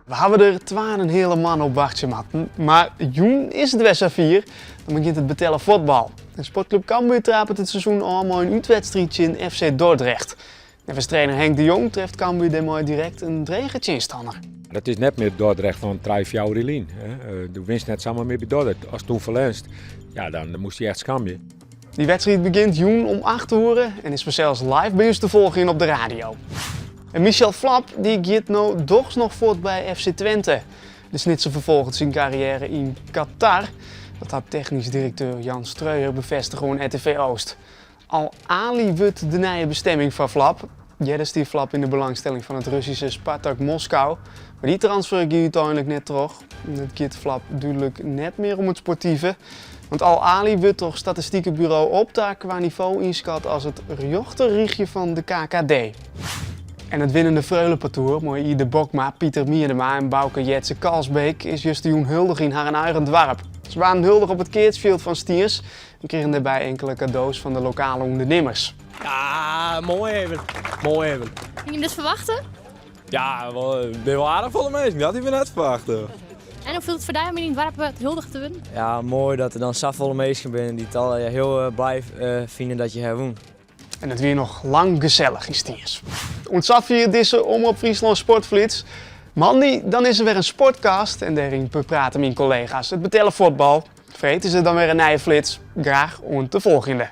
We hebben er 12 hele man op wachtje matten, maar joen is het wedstrijd 4, dan begint het betellen voetbal. De Sportclub Cambuur trapert het seizoen al met een uitwedstrijdje in FC Dordrecht. Trainer Henk de Jong treft Cambuur daarmee direct een dreigetje instander. Dat is net meer Dordrecht van 3-4 lijn. Je winst net samen met Dordrecht. Als toen verlenst, ja, dan moest hij echt schammen. Die wedstrijd begint joen om 8 uur en is zelfs live bij ons te volgen op de radio. En Michel Flap die gaat nou toch nog voort bij FC Twente. De snitser vervolgt zijn carrière in Qatar. Dat had technisch directeur Jan Streuer bevestigd gewoon RTV Oost. Al-Ali wordt de nieuwe bestemming van Flap. Jette stief Flap in de belangstelling van het Russische Spartak Moskou. Maar die transfer ging uiteindelijk net terug. Het gaat Flap duidelijk net meer om het sportieve. Want Al-Ali wordt toch statistiekenbureau Opta qua niveau inschat als het rechterriegje van de KKD. En het winnende Vreulenpartour, mooi Ide Bokma, Pieter Miedema en Bouke Jetse Kalsbeek is juist een huldig in haar eigen dorp. Ze waren huldig op het Keertsveld van Stiers en kregen daarbij enkele cadeaus van de lokale ondernemers. Ja, mooi even. Mooi even. Ging je dus verwachten? Ja, ben wel aardig volle mensen. Dat had ik net verwachten. En hoe voelt het voor jou om in het dorp het huldig te winnen? Ja, mooi dat er dan zoveel mensen zijn die het al heel blij vinden dat je herwoont. En het weer nog lang gezellig in Stiers. Ontzaf hier deze Omroep Friesland Sportflits. Mandy, dan is er weer een sportcast en daarin praten mijn collega's het betellen voetbal. Vreet is er dan weer een nieuwe flits. Graag om te volgende.